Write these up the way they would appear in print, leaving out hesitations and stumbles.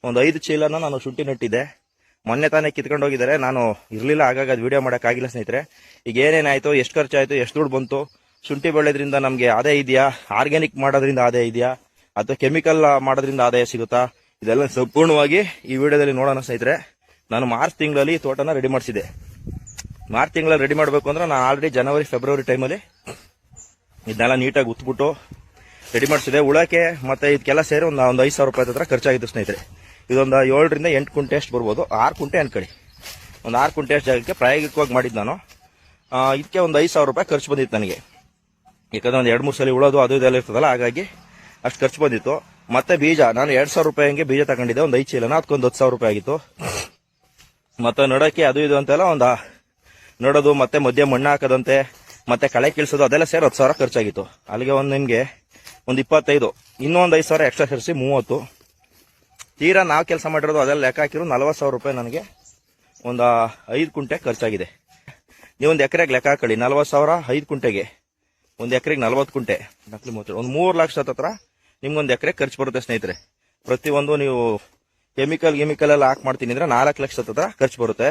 ಒಂದು 5 ಚೀಲನ ನಾನು ಶುಂಠಿ ನೆಟ್ಟಿದ್ದೆ. ಮೊನ್ನೆ ತಾನೇ ಕಿತ್ಕೊಂಡು ಹೋಗಿದ್ದಾರೆ. ನಾನು ಇರಲಿಲ್ಲ, ಹಾಗಾಗಿ ಅದು ವಿಡಿಯೋ ಮಾಡೋಕ್ಕಾಗಿಲ್ಲ ಸ್ನೇಹಿತರೆ. ಈಗ ಏನೇನಾಯಿತು, ಎಷ್ಟು ಖರ್ಚಾಯಿತು, ಎಷ್ಟು ದುಡ್ಡು ಬಂತು, ಶುಂಠಿ ಬೆಳೆದ್ರಿಂದ ನಮಗೆ ಆದಾಯ ಇದೆಯಾ, ಆರ್ಗ್ಯಾನಿಕ್ ಮಾಡೋದ್ರಿಂದ ಆದಾಯ ಇದೆಯಾ, ಅಥವಾ ಕೆಮಿಕಲ್ ಮಾಡೋದ್ರಿಂದ ಆದಾಯ ಸಿಗುತ್ತಾ, ಇದೆಲ್ಲ ಸಂಪೂರ್ಣವಾಗಿ ಈ ವಿಡಿಯೋದಲ್ಲಿ ನೋಡೋಣ ಸ್ನೇಹಿತರೆ. ನಾನು ಮಾರ್ಚ್ ತಿಂಗಳಲ್ಲಿ ತೋಟನ ರೆಡಿ ಮಾಡಿಸಿದೆ. ಮಾರ್ಚ್ ತಿಂಗಳಲ್ಲಿ ರೆಡಿ ಮಾಡಬೇಕು ಅಂದ್ರೆ ನಾನು ಆಲ್ರೆಡಿ ಜನವರಿ ಫೆಬ್ರವರಿ ಟೈಮಲ್ಲಿ ಇದನ್ನೆಲ್ಲ ನೀಟಾಗಿ ಉತ್ಬಿಟ್ಟು ರೆಡಿ ಮಾಡಿಸಿದೆ. ಉಳಕ್ಕೆ ಮತ್ತೆ ಇದಕ್ಕೆಲ್ಲ ಸೇರಿ ಒಂದು 5,000 ರೂಪಾಯಿ ಹತ್ರ ಖರ್ಚಾಗಿತ್ತು ಸ್ನೇಹಿತರೆ. ಇದೊಂದು 7ರಿಂದ 8 ಕುಂಟೆ ಅಷ್ಟು ಬರ್ಬೋದು. 6 ಕುಂಟೆ ಅನ್ಕಡಿ, ಒಂದು 6 ಕುಂಟೆ ಅಷ್ಟು ಜಾಗಕ್ಕೆ ಪ್ರಾಯೋಗಿಕವಾಗಿ ಮಾಡಿದ್ದು ನಾನು. ಇದಕ್ಕೆ ಒಂದು 5,000 ರೂಪಾಯಿ ಖರ್ಚು ಬಂದಿತ್ತು ನನಗೆ. ಯಾಕಂದ್ರೆ ಒಂದು 2-3 ಸಲ ಉಳೋದು ಅದು ಇದೆಲ್ಲ ಇರ್ತದಲ್ಲ, ಹಾಗಾಗಿ ಅಷ್ಟು ಖರ್ಚು ಬಂದಿತ್ತು. ಮತ್ತೆ ಬೀಜ ನಾನು 2,000 ರೂಪಾಯಿ ಹಂಗೆ ಬೀಜ ತಗೊಂಡಿದ್ದೆ, ಒಂದು 5 ಚೀಲನ, ಅದಕ್ಕೊಂದು 10,000 ರೂಪಾಯಿ ಆಗಿತ್ತು. ಮತ್ತೆ ನಡಕ್ಕೆ ಅದು ಇದು ಅಂತೆಲ್ಲ ಒಂದು ನೋಡೋದು, ಮತ್ತೆ ಮಧ್ಯೆ ಮಣ್ಣು ಹಾಕೋದಂತೆ, ಮತ್ತೆ ಕಳೆ ಕೀಳ್ಸೋದು, ಅದೆಲ್ಲ ಸೇರಿ 10,000 ಖರ್ಚಾಗಿತ್ತು. ಅಲ್ಲಿಗೆ ಒಂದು ನಿಮಗೆ ಒಂದು 25, ಇನ್ನೊಂದು 5,000 ಎಕ್ಸ್ಟ್ರಾ ಸೇರಿಸಿ 30. ತೀರಾ ನಾವು ಕೆಲಸ ಮಾಡಿರೋದು ಅದೆಲ್ಲ ಲೆಕ್ಕ ಹಾಕಿರೋ 40,000 ರೂಪಾಯಿ ನನಗೆ ಒಂದು 5 ಕುಂಟೆ ಖರ್ಚಾಗಿದೆ. ನೀವೊಂದು ಎಕರೆಗೆ ಲೆಕ್ಕ ಹಾಕೊಳ್ಳಿ, 40,000 5 ಕುಂಟೆಗೆ, ಒಂದು ಎಕರೆಗೆ 40 ಕುಂಟೆ, ಒಂದು 3 ಲಕ್ಷ ಹತ್ರ ನಿಮ್ಗೊಂದು ಎಕರೆ ಖರ್ಚು ಬರುತ್ತೆ ಸ್ನೇಹಿತರೆ. ಪ್ರತಿಯೊಂದು ನೀವು ಕೆಮಿಕಲ್ ಎಲ್ಲ ಹಾಕಿ ಮಾಡ್ತೀನಿ ಅಂದ್ರೆ 4 ಲಕ್ಷ ಹತ್ರ ಖರ್ಚು ಬರುತ್ತೆ.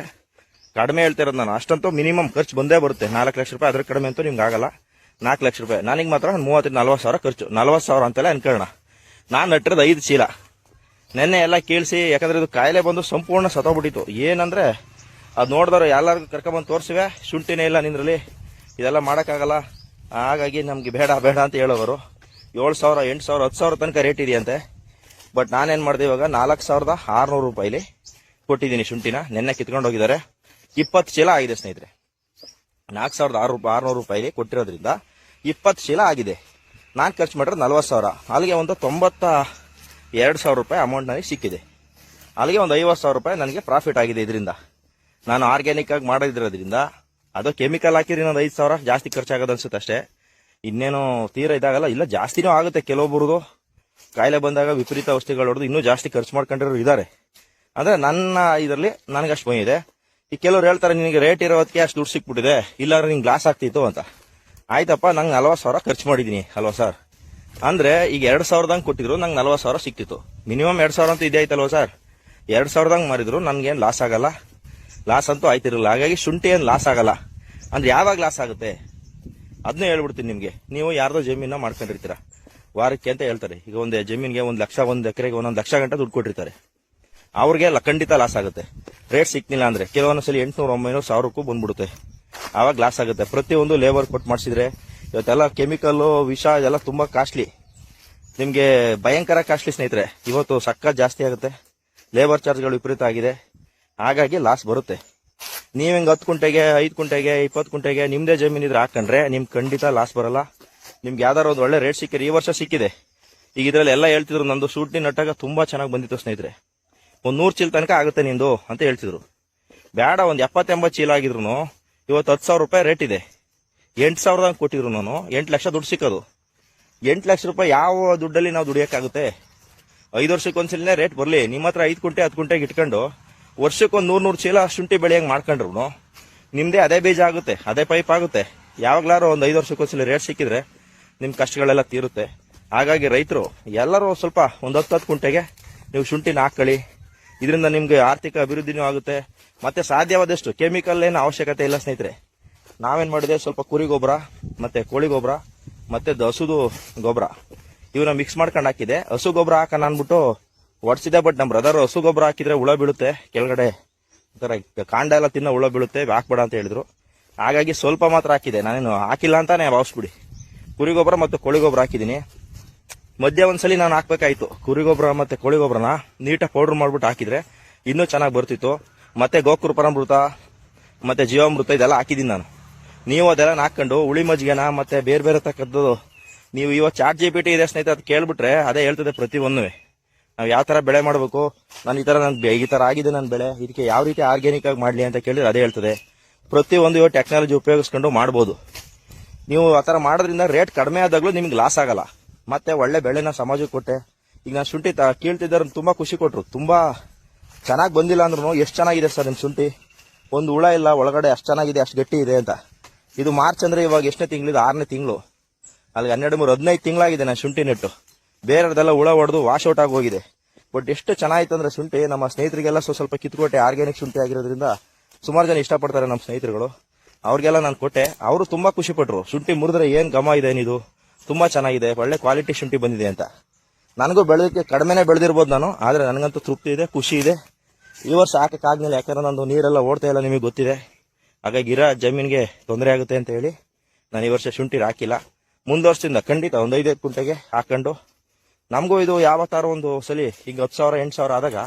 ಕಡಿಮೆ ಹೇಳ್ತಿರೋದು ನಾನು, ಅಷ್ಟಂತೂ ಮಿನಿಮಮ್ ಖರ್ಚು ಬಂದೇ ಬರುತ್ತೆ. 4 ಲಕ್ಷ ರೂಪಾಯಿ, ಅದ್ರ ಕಡಿಮೆ ಅಂತೂ ನಿಮ್ಗೆ ಆಗಲ್ಲ. 4 ಲಕ್ಷ ರೂಪಾಯಿ ನನಗೆ ಮಾತ್ರ 30-40,000 ಖರ್ಚು. 40,000 ಅಂತೆಲ್ಲ ಅನ್ಕೊಳ್ಳೋಣ. ನಾನು ನಟ್ಟಿರೋದು 5 ಚೀಲ. ನೆನ್ನೆ ಎಲ್ಲ ಕೀಳ್ಸಿ, ಯಾಕಂದ್ರೆ ಇದು ಕಾಯಿಲೆ ಬಂದು ಸಂಪೂರ್ಣ ಸತ್ತೋಗ್ಬಿಟ್ಟಿತ್ತು. ಏನಂದ್ರೆ ಅದು ನೋಡಿದವರು ಎಲ್ಲರಿಗೂ ಕರ್ಕೊಂಬಂದು ತೋರಿಸಿವೆ, ಶುಂಠಿನೇ ಇಲ್ಲ ನಿಂದ್ರಲ್ಲಿ, ಇದೆಲ್ಲ ಮಾಡೋಕ್ಕಾಗಲ್ಲ, ಹಾಗಾಗಿ ನಮ್ಗೆ ಬೇಡ ಅಂತ ಹೇಳೋರು. 7,000, 8,000, 10,000 ತನಕ ರೇಟ್ ಇದೆಯಂತೆ. ಬಟ್ ನಾನೇನು ಮಾಡಿದೆ, ಇವಾಗ 4,600 ರೂಪಾಯಿಲಿ ಕೊಟ್ಟಿದ್ದೀನಿ ಶುಂಠಿನ. ನೆನ್ನೆ ಕಿತ್ಕೊಂಡು ಹೋಗಿದ್ದಾರೆ. 20 ಚೀಲ ಆಗಿದೆ ಸ್ನೇಹಿತರೆ. 4,600 ರೂಪಾಯಿಲಿ ಕೊಟ್ಟಿರೋದ್ರಿಂದ 20 ಚೀಲ ಆಗಿದೆ. ನಾನು ಖರ್ಚು ಮಾಡಿರೋದು 40,000. ಅಲ್ಲಿಗೆ ಒಂದು 92,000 ರೂಪಾಯಿ ಅಮೌಂಟ್ ನನಗೆ ಸಿಕ್ಕಿದೆ. ಅಲ್ಲಿಗೆ ಒಂದು 50,000 ರೂಪಾಯಿ ನನಗೆ ಪ್ರಾಫಿಟ್ ಆಗಿದೆ ಇದರಿಂದ. ನಾನು ಆರ್ಗ್ಯಾನಿಕ್ ಆಗಿ ಮಾಡಿದಿರೋದ್ರಿಂದ. ಅದು ಕೆಮಿಕಲ್ ಹಾಕಿದ್ರೆ ಇನ್ನೊಂದು 5,000 ಜಾಸ್ತಿ ಖರ್ಚಾಗೋದು ಅನ್ಸುತ್ತೆ ಅಷ್ಟೇ. ಇನ್ನೇನು ತೀರಾ ಇದಾಗಲ್ಲ. ಇಲ್ಲ, ಜಾಸ್ತಿನೂ ಆಗುತ್ತೆ. ಕೆಲವೊಬ್ಬರದು ಕಾಯಿಲೆ ಬಂದಾಗ ವಿಪರೀತ ಔಷಧಿಗಳು ಹೊಡೆದು ಇನ್ನೂ ಜಾಸ್ತಿ ಖರ್ಚು ಮಾಡ್ಕೊಂಡಿರೋರು ಇದ್ದಾರೆ. ಅಂದ್ರೆ ನನ್ನ ಇದರಲ್ಲಿ ನನಗೆ ಅಷ್ಟು ಬಂದಿದೆ. ಈ ಕೆಲವ್ರು ಹೇಳ್ತಾರೆ, ನಿನಗೆ ರೇಟ್ ಇರೋದಕ್ಕೆ ಅಷ್ಟು ದುಡ್ಡು ಸಿಕ್ಬಿಟ್ಟಿದೆ, ಇಲ್ಲಾಂದ್ರೆ ನಿಂಗೆ ಲಾಸ್ ಆಗ್ತಿತ್ತು ಅಂತ. ಆಯ್ತಪ್ಪ, ನಂಗೆ 40,000 ಖರ್ಚು ಮಾಡಿದ್ದೀನಿ ಅಲ್ವಾ ಸರ್. ಅಂದ್ರೆ ಈಗ 2,000ದಂಗೆ ಕೊಟ್ಟಿದ್ರು, ನಂಗೆ 40,000 ಸಿಕ್ತಿತ್ತು. ಮಿನಿಮಮ್ 2,000 ಅಂತೂ ಇದೆ ಆಯ್ತಲ್ವ ಸರ್. 2,000ದಂಗೆ ಮಾರಿದ್ರು ನನ್ಗೇನು ಲಾಸ್ ಆಗಲ್ಲ. ಲಾಸ್ ಅಂತೂ ಆಯ್ತಿರಲ್ಲ. ಹಾಗಾಗಿ ಶುಂಠಿ ಏನು ಲಾಸ್ ಆಗಲ್ಲ. ಅಂದ್ರೆ ಯಾವಾಗ ಲಾಸ್ ಆಗುತ್ತೆ ಅದನ್ನೇ ಹೇಳ್ಬಿಡ್ತೀನಿ ನಿಮಗೆ. ನೀವು ಯಾರ್ದೋ ಜಮೀನ ಮಾಡ್ಕೊಂಡಿರ್ತೀರ ವಾರಕ್ಕೆ ಅಂತ ಹೇಳ್ತಾರೆ. ಈಗ ಒಂದು ಜಮೀನಿಗೆ 1 ಲಕ್ಷ, 1 ಎಕರೆಗೆ 1 ಲಕ್ಷ ಗಂಟೆ ದುಡ್ಡು ಕೊಟ್ಟಿರ್ತಾರೆ. ಅವ್ರಿಗೆ ಖಂಡಿತ ಲಾಸ್ ಆಗುತ್ತೆ. ರೇಟ್ ಸಿಕ್ನಿಲ್ಲ ಅಂದ್ರೆ ಕೆಲವೊಂದ್ಸಲಿ 800-900 1000ಕ್ಕೂ ಬಂದ್ಬಿಡುತ್ತೆ. ಆವಾಗ ಲಾಸ್ ಆಗುತ್ತೆ. ಪ್ರತಿಯೊಂದು ಲೇಬರ್ ಕೊಟ್ಟು ಮಾಡಿಸಿದ್ರೆ, ಇವತ್ತೆಲ್ಲ ಕೆಮಿಕಲ್ ವಿಷ ಇದೆಲ್ಲ ತುಂಬಾ ಕಾಸ್ಟ್ಲಿ, ನಿಮ್ಗೆ ಭಯಂಕರ ಕಾಸ್ಟ್ಲಿ ಸ್ನೇಹಿತರೆ. ಇವತ್ತು ಸಕ್ಕ ಜಾಸ್ತಿ ಆಗುತ್ತೆ. ಲೇಬರ್ ಚಾರ್ಜ್ಗಳು ವಿಪರೀತ ಆಗಿದೆ. ಹಾಗಾಗಿ ಲಾಸ್ ಬರುತ್ತೆ. ನೀವ್ ಹಿಂಗೆ 10 ಕುಂಟೆಗೆ, 5 ಕುಂಟೆಗೆ, 20 ಕುಂಟೆಗೆ ನಿಮ್ದೇ ಜಮೀನಿದ್ರೆ ಹಾಕೊಂಡ್ರೆ ನಿಮ್ಗೆ ಖಂಡಿತ ಲಾಸ್ ಬರಲ್ಲ. ನಿಮ್ಗೆ ಯಾವ್ದಾರು ಒಂದು ಒಳ್ಳೆ ರೇಟ್ ಸಿಕ್ಕಿದೆ. ಈ ವರ್ಷ ಸಿಕ್ಕಿದೆ. ಈಗ ಇದ್ರಲ್ಲಿ ಎಲ್ಲ ಹೇಳ್ತಿದ್ರು, ನಂದು ಶೂಟಿಂಗ್ ನಟ್ಟಾಗ ತುಂಬಾ ಚೆನ್ನಾಗಿ ಬಂದಿತ್ತು ಸ್ನೇಹಿತರೆ. ಒಂದು 100 ಚೀಲ ತನಕ ಆಗುತ್ತೆ ನಿಂದು ಅಂತ ಹೇಳ್ತಿದ್ರು. ಬೇಡ, ಒಂದು 70-80 ಚೀಲ ಆಗಿದ್ರು ಇವತ್ತು 10,000 ರೂಪಾಯಿ ರೇಟ್ ಇದೆ. 8,000 ಕೊಟ್ಟಿದ್ರು ನಾನು 8 ಲಕ್ಷ ದುಡ್ಡು ಸಿಕ್ಕೋದು. 8 ಲಕ್ಷ ರೂಪಾಯಿ ಯಾವ ದುಡ್ಡಲ್ಲಿ ನಾವು ದುಡಿಯೋಕ್ಕಾಗುತ್ತೆ? 5 ವರ್ಷಕ್ಕೊಂದ್ಸಲಿನೇ ರೇಟ್ ಬರಲಿ. ನಿಮ್ಮ ಹತ್ರ 5 ಕುಂಟೆ 10 ಕುಂಟೆಗೆ ಇಟ್ಕೊಂಡು ವರ್ಷಕ್ಕೊಂದು 100 ಚೀಲ ಶುಂಠಿ ಬೆಳೆಯಂಗೆ ಮಾಡ್ಕೊಂಡ್ರು ನಿಮ್ದೇ ಅದೇ ಬೀಜ ಆಗುತ್ತೆ, ಅದೇ ಪೈಪ್ ಆಗುತ್ತೆ. ಯಾವಾಗ್ಲಾರು ಒಂದು 5 ವರ್ಷಕ್ಕೊಂದ್ಸಲಿ ರೇಟ್ ಸಿಕ್ಕಿದ್ರೆ ನಿಮ್ ಕಷ್ಟಗಳೆಲ್ಲ ತೀರುತ್ತೆ. ಹಾಗಾಗಿ ರೈತರು ಎಲ್ಲರೂ ಸ್ವಲ್ಪ ಒಂದು 10 ಕುಂಟೆಗೆ ನೀವು ಶುಂಠಿನ ಹಾಕೊಳ್ಳಿ. ಇದರಿಂದ ನಿಮ್ಗೆ ಆರ್ಥಿಕ ಅಭಿವೃದ್ಧಿನೂ ಆಗುತ್ತೆ. ಮತ್ತೆ ಸಾಧ್ಯವಾದಷ್ಟು ಕೆಮಿಕಲ್ ಏನು ಅವಶ್ಯಕತೆ ಇಲ್ಲ ಸ್ನೇಹಿತರೆ. ನಾವೇನ್ ಮಾಡಿದೆ, ಸ್ವಲ್ಪ ಕುರಿ ಗೊಬ್ಬರ, ಮತ್ತೆ ಕೋಳಿ ಗೊಬ್ಬರ, ಮತ್ತೆ ಹಸುದು ಗೊಬ್ಬರ ಇವನ್ನ ಮಿಕ್ಸ್ ಮಾಡ್ಕೊಂಡು ಹಾಕಿದೆ. ಹಸು ಗೊಬ್ಬರ ಹಾಕೋಣ ಅನ್ಬಿಟ್ಟು ಒಡ್ಸಿದೆ. ಬಟ್ ನಮ್ಮ ಬ್ರದರ್ ಹಸು ಗೊಬ್ಬರ ಹಾಕಿದ್ರೆ ಹುಳ ಬೀಳುತ್ತೆ ಕೆಳಗಡೆ, ಕಾಂಡ ಎಲ್ಲ ತಿನ್ನೋ ಹುಳ ಬೀಳುತ್ತೆ, ಹಾಕ್ಬೇಡ ಅಂತ ಹೇಳಿದ್ರು. ಹಾಗಾಗಿ ಸ್ವಲ್ಪ ಮಾತ್ರ ಹಾಕಿದೆ. ನಾನೇನು ಹಾಕಿಲ್ಲ ಅಂತಾನೆ ಭಾವಿಸ್ಬಿಡಿ. ಕುರಿ ಗೊಬ್ಬರ ಮತ್ತು ಕೋಳಿ ಗೊಬ್ಬರ ಹಾಕಿದ್ದೀನಿ. ಮಧ್ಯ ಒಂದ್ಸಲಿ ನಾನು ಹಾಕ್ಬೇಕಾಯ್ತು. ಕುರಿ ಗೊಬ್ಬರ ಮತ್ತೆ ಕೋಳಿ ಗೊಬ್ಬರನ ನೀಟಾಗಿ ಪೌಡರ್ ಮಾಡ್ಬಿಟ್ಟು ಹಾಕಿದ್ರೆ ಇನ್ನೂ ಚೆನ್ನಾಗಿ ಬರ್ತಿತ್ತು. ಮತ್ತೆ ಗೋಕೃಪಾಮೃತ ಮತ್ತೆ ಜೀವಾಮೃತ ಇದೆಲ್ಲ ಹಾಕಿದ್ದೀನಿ ನಾನು. ನೀವು ಅದೆಲ್ಲ ಹಾಕೊಂಡು ಉಳಿ ಮಜ್ಜಿಗೆನ ಮತ್ತೆ ಬೇರೆ ತಕ್ಕದ್ದು ನೀವು ಇವತ್ತು ChatGPT ಇದೆ ಸ್ನೇಹಿತರೆ, ಅದು ಕೇಳ್ಬಿಟ್ರೆ ಅದೇ ಹೇಳ್ತದೆ ಪ್ರತಿಯೊಂದು. ನಾವು ಯಾವ ತರ ಬೆಳೆ ಮಾಡಬೇಕು, ನಾನು ಈ ತರ ಆಗಿದೆ ನನ್ನ ಬೆಳೆ, ಇದಕ್ಕೆ ಯಾವ ರೀತಿ ಆರ್ಗ್ಯಾನಿಕ್ ಆಗಿ ಮಾಡ್ಲಿ ಅಂತ ಕೇಳಿದ್ರೆ ಅದೇ ಹೇಳ್ತದೆ. ಪ್ರತಿಯೊಂದು ಇವತ್ತು ಟೆಕ್ನಾಲಜಿ ಉಪಯೋಗಿಸ್ಕೊಂಡು ಮಾಡ್ಬೋದು. ನೀವು ಆ ತರ ಮಾಡೋದ್ರಿಂದ ರೇಟ್ ಕಡಿಮೆ ಆದಾಗ್ಲೂ ನಿಮ್ಗೆ ಲಾಸ್ ಆಗಲ್ಲ. ಮತ್ತೆ ಒಳ್ಳೆ ಬೆಳೆನ ಸಮಾಜಕ್ಕೆ ಕೊಟ್ಟೆ. ಈಗ ನಾನು ಶುಂಠಿ ಕೀಳ್ತಿದ್ದಾರೆ, ತುಂಬಾ ಖುಷಿ ಕೊಟ್ರು. ತುಂಬಾ ಚೆನ್ನಾಗಿ ಬಂದಿಲ್ಲ ಅಂದ್ರೂ ಎಷ್ಟು ಚೆನ್ನಾಗಿದೆ ಸರ್ ನಿಮ್ ಶುಂಠಿ, ಒಂದು ಹುಳ ಇಲ್ಲ ಒಳಗಡೆ, ಅಷ್ಟು ಚೆನ್ನಾಗಿದೆ, ಅಷ್ಟು ಗಟ್ಟಿ ಇದೆ ಅಂತ. ಇದು ಮಾರ್ಚ್ ಅಂದ್ರೆ ಇವಾಗ ಎಷ್ಟನೇ ತಿಂಗಳು? 6ನೇ ತಿಂಗಳು. ಅಲ್ಲಿ 12, 13, 15 ತಿಂಗಳಾಗಿದೆ ನಾನು ಶುಂಠಿ ನೆಟ್ಟು. ಬೇರೆದೆಲ್ಲ ಹುಳ ಹೊಡೆದು ವಾಶ್ ಔಟ್ ಆಗಿ ಹೋಗಿದೆ. ಬಟ್ ಎಷ್ಟು ಚೆನ್ನಾಗಿತ್ತು ಅಂದ್ರೆ ಶುಂಠಿ ನಮ್ಮ ಸ್ನೇಹಿತರಿಗೆಲ್ಲ ಸ್ವಲ್ಪ ಕಿತ್ಕೊಟ್ಟೆ. ಆರ್ಗ್ಯಾನಿಕ್ ಶುಂಠಿ ಆಗಿರೋದ್ರಿಂದ ಸುಮಾರು ಜನ ಇಷ್ಟಪಡ್ತಾರೆ ನಮ್ಮ ಸ್ನೇಹಿತರುಗಳು. ಅವ್ರಿಗೆಲ್ಲ ನಾನು ಕೊಟ್ಟೆ. ಅವರು ತುಂಬಾ ಖುಷಿ ಪಟ್ರು. ಶುಂಠಿ ಮುರಿದ್ರೆ ಏನ್ ಘಮ ಇದೆ, ಇದು ತುಂಬಾ ಚೆನ್ನಾಗಿದೆ, ಒಳ್ಳೆ ಕ್ವಾಲಿಟಿ ಶುಂಠಿ ಬಂದಿದೆ ಅಂತ. ನನಗೂ ಬೆಳೆದಕ್ಕೆ ಕಡಿಮೆನೆ ಬೆಳೆದಿರ್ಬೋದು ನಾನು, ಆದ್ರೆ ನನಗಂತೂ ತೃಪ್ತಿ ಇದೆ, ಖುಷಿ ಇದೆ. ಈ ವರ್ಷ ಹಾಕಕ್ಕಾಗ್ಲಿಲ್ಲ, ಯಾಕಂದ್ರೆ ನಂದು ನೀರೆಲ್ಲ ಓಡ್ತಾ ಇಲ್ಲ, ನಿಮಗೆ ಗೊತ್ತಿದೆ. ಹಾಗಾಗಿ ಇರೋ ಜಮೀನಿಗೆ ತೊಂದರೆ ಆಗುತ್ತೆ ಅಂತ ಹೇಳಿ ನಾನು ಈ ವರ್ಷ ಶುಂಠಿ ಹಾಕಿಲ್ಲ. ಮುಂದೆ ವರ್ಷದಿಂದ ಖಂಡಿತ ಒಂದು 5 ಕುಂಟೆಗೆ ಹಾಕೊಂಡು ನಮಗೂ ಇದು ಯಾವ ತರ ಒಂದು ಸಲಿ ಈಗ 10,000 8,000 ಆದಾಗ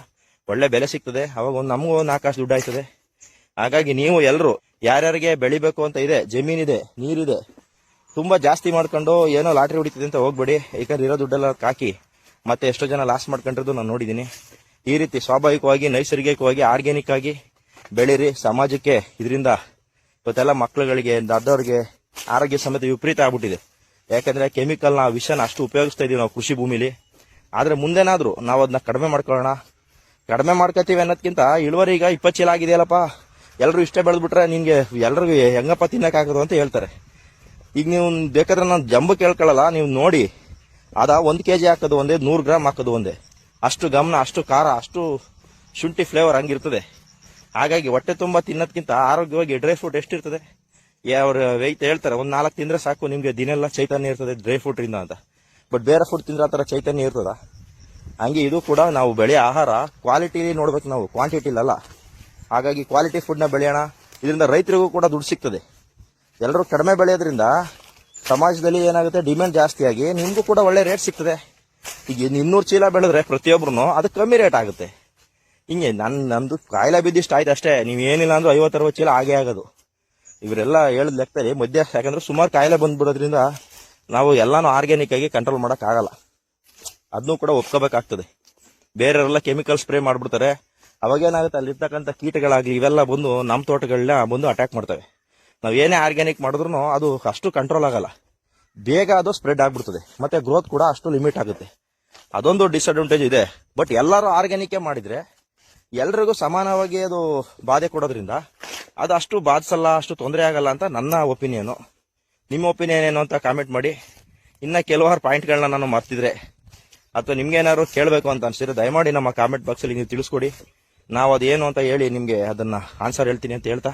ಒಳ್ಳೆ ಬೆಲೆ ಸಿಗ್ತದೆ. ಅವಾಗ ಒಂದು ನಮಗೂ 4 ಕಾಸು ದುಡ್ಡು ಆಯ್ತದೆ. ಹಾಗಾಗಿ ನೀವು ಎಲ್ಲರೂ ಯಾರ್ಯಾರಿಗೆ ಬೆಳಿಬೇಕು ಅಂತ ಇದೆ, ಜಮೀನಿದೆ, ನೀರಿದೆ, ತುಂಬಾ ಜಾಸ್ತಿ ಮಾಡ್ಕೊಂಡು ಏನೋ ಲಾಟ್ರಿ ಹೊಡಿತಿದೆ ಅಂತ ಹೋಗ್ಬೇಡಿ. ಯಾಕಂದ್ರೆ ಇರೋ ದುಡ್ಡೆಲ್ಲ ಹಾಕಿ ಮತ್ತೆ ಎಷ್ಟೋ ಜನ ಲಾಸ್ ಮಾಡ್ಕೊಂಡಿರೋದು ನಾನು ನೋಡಿದ್ದೀನಿ. ಈ ರೀತಿ ಸ್ವಾಭಾವಿಕವಾಗಿ, ನೈಸರ್ಗಿಕವಾಗಿ, ಆರ್ಗ್ಯಾನಿಕ್ ಆಗಿ ಬೆಳೀರಿ. ಸಮಾಜಕ್ಕೆ ಇದರಿಂದ ಇವತ್ತೆಲ್ಲ ಮಕ್ಕಳುಗಳಿಗೆ, ದೊಡ್ಡವ್ರಿಗೆ ಆರೋಗ್ಯ ಸಮೇತ ವಿಪರೀತ ಆಗ್ಬಿಟ್ಟಿದೆ. ಯಾಕಂದ್ರೆ ಕೆಮಿಕಲ್ನ, ವಿಷನ ಅಷ್ಟು ಉಪಯೋಗಿಸ್ತಾ ಇದೀವಿ ನಾವು ಕೃಷಿ ಭೂಮಿಲಿ. ಆದ್ರೆ ಮುಂದೆನಾದ್ರೂ ನಾವು ಅದನ್ನ ಕಡಿಮೆ ಮಾಡ್ಕೊಳ್ಳೋಣ. ಕಡಿಮೆ ಮಾಡ್ಕೋತೀವಿ ಅನ್ನೋದಕ್ಕಿಂತ ಇಳುವರಿ ಈಗ 20 ಚೀಲ ಆಗಿದೆಯಲ್ಲಪ್ಪ, ಎಲ್ಲರೂ ಇಷ್ಟೇ ಬೆಳೆದ್ಬಿಟ್ರೆ ನಿನ್ಗೆ ಎಲ್ರಿಗೂ ಹೆಂಗಪ್ಪ ತಿನ್ನಕ್ಕಾಗೋದು ಅಂತ ಹೇಳ್ತಾರೆ. ಈಗ ನೀವು ಬೇಕಾದ್ರೆ ನಾನು ಜಂಬು ಕೇಳ್ಕೊಳ್ಳಲ್ಲ, ನೀವು ನೋಡಿ ಅದ 1 kg ಹಾಕೋದು ಒಂದೇ, 100 ಗ್ರಾಮ್ ಹಾಕೋದು ಒಂದೇ. ಅಷ್ಟು ಗಮನ, ಅಷ್ಟು ಖಾರ, ಅಷ್ಟು ಶುಂಠಿ ಫ್ಲೇವರ್ ಹಂಗಿರ್ತದೆ. ಹಾಗಾಗಿ ಹೊಟ್ಟೆ ತುಂಬಾ ತಿನ್ನೋದಕ್ಕಿಂತ ಆರೋಗ್ಯವಾಗಿ ಡ್ರೈ ಫ್ರೂಟ್ ಎಷ್ಟಿರ್ತದೆ, ಅವ್ರ ವೈಟ್ ಹೇಳ್ತಾರೆ, 1-4 ತಿಂದ್ರೆ ಸಾಕು ನಿಮ್ಗೆ ದಿನೆಲ್ಲ ಚೈತನ್ಯ ಇರ್ತದೆ ಡ್ರೈ ಫ್ರೂಟ್ ಇಂದ ಅಂತ. ಬಟ್ ಬೇರೆ ಫುಡ್ ತಿಂದ್ರೆ ಆ ತರ ಚೈತನ್ಯ ಇರ್ತದ? ಹಂಗೆ ಇದು ಕೂಡ ನಾವು ಬೆಳೆಯೋ ಆಹಾರ ಕ್ವಾಲಿಟಿ ನೋಡ್ಬೇಕು ನಾವು, ಕ್ವಾಂಟಿಟಿ ಅಲ್ಲ. ಹಾಗಾಗಿ ಕ್ವಾಲಿಟಿ ಫುಡ್ನ ಬೆಳೆಯೋಣ. ಇದರಿಂದ ರೈತರಿಗೂ ಕೂಡ ದುಡ್ಡು ಸಿಗ್ತದೆ. ಎಲ್ಲರೂ ಕಡಿಮೆ ಬೆಳೆಯೋದ್ರಿಂದ ಸಮಾಜದಲ್ಲಿ ಏನಾಗುತ್ತೆ, ಡಿಮ್ಯಾಂಡ್ ಜಾಸ್ತಿ ಆಗಿ ನಿಮ್ಗೂ ಕೂಡ ಒಳ್ಳೆ ರೇಟ್ ಸಿಗ್ತದೆ. ಈಗ 200 ಚೀಲ ಬೆಳೆದ್ರೆ ಪ್ರತಿಯೊಬ್ರು ಅದು ಕಮ್ಮಿ ರೇಟ್ ಆಗುತ್ತೆ. ಹಿಂಗೆ ನಂದು ಕಾಯಿಲೆ ಬಿದ್ದಿಷ್ಟು ಆಯ್ತು ಅಷ್ಟೇ. ನೀವು ಏನಿಲ್ಲ ಅಂದ್ರೆ 50-60 ಚೀಲ ಆಗೇ ಆಗೋದು. ಇವರೆಲ್ಲ ಹೇಳಿದ ಲೆಕ್ಕದಲ್ಲಿ ಮಧ್ಯ, ಯಾಕಂದ್ರೆ ಸುಮಾರು ಕಾಯಿಲೆ ಬಂದ್ಬಿಡೋದ್ರಿಂದ ನಾವು ಎಲ್ಲಾನು ಆರ್ಗ್ಯಾನಿಕ್ ಆಗಿ ಕಂಟ್ರೋಲ್ ಮಾಡಕ್ ಆಗಲ್ಲ. ಅದನ್ನು ಕೂಡ ಒಪ್ಕೋಬೇಕಾಗ್ತದೆ. ಬೇರೆಯವರೆಲ್ಲ ಕೆಮಿಕಲ್ ಸ್ಪ್ರೇ ಮಾಡ್ಬಿಡ್ತಾರೆ. ಅವಾಗೇನಾಗುತ್ತೆ, ಅಲ್ಲಿರ್ತಕ್ಕಂಥ ಕೀಟಗಳಾಗ್ಲಿ ಇವೆಲ್ಲ ಬಂದು ನಮ್ಮ ತೋಟಗಳನ್ನ ಬಂದು ಅಟ್ಯಾಕ್ ಮಾಡ್ತವೆ. ನಾವ್ ಏನೇ ಆರ್ಗ್ಯಾನಿಕ್ ಮಾಡಿದ್ರು ಅದು ಅಷ್ಟು ಕಂಟ್ರೋಲ್ ಆಗಲ್ಲ, ಬೇಗ ಅದು ಸ್ಪ್ರೆಡ್ ಆಗ್ಬಿಡ್ತದೆ. ಮತ್ತೆ ಗ್ರೋತ್ ಕೂಡ ಅಷ್ಟು ಲಿಮಿಟ್ ಆಗುತ್ತೆ. ಅದೊಂದು ಡಿಸ್ಅಡ್ವಾಂಟೇಜ್ ಇದೆ. ಬಟ್ ಎಲ್ಲರೂ ಆರ್ಗ್ಯಾನಿಕ್ ಮಾಡಿದ್ರೆ ಎಲ್ರಿಗೂ ಸಮಾನವಾಗಿ ಅದು ಬಾಧೆ ಕೊಡೋದ್ರಿಂದ ಅದು ಅಷ್ಟು ಬಾಧಿಸಲ್ಲ, ಅಷ್ಟು ತೊಂದರೆ ಆಗಲ್ಲ ಅಂತ ನನ್ನ ಒಪಿನಿಯನ್. ನಿಮ್ಮ ಒಪಿನಿಯನ್ ಏನು ಅಂತ ಕಾಮೆಂಟ್ ಮಾಡಿ. ಇನ್ನ ಕೆಲವಾರು ಪಾಯಿಂಟ್ಗಳನ್ನ ನಾನು ಮರ್ತಿದ್ರೆ ಅಥವಾ ನಿಮ್ಗೆ ಏನಾದ್ರು ಕೇಳಬೇಕು ಅಂತ ಅನ್ಸಿದ್ರೆ ದಯಮಾಡಿ ನಮ್ಮ ಕಾಮೆಂಟ್ ಬಾಕ್ಸ್ ಅಲ್ಲಿ ನೀವು ತಿಳಿಸ್ಕೊಡಿ. ನಾವು ಅದೇನು ಅಂತ ಹೇಳಿ ನಿಮ್ಗೆ ಅದನ್ನ ಆನ್ಸರ್ ಹೇಳ್ತೀನಿ ಅಂತ ಹೇಳ್ತಾ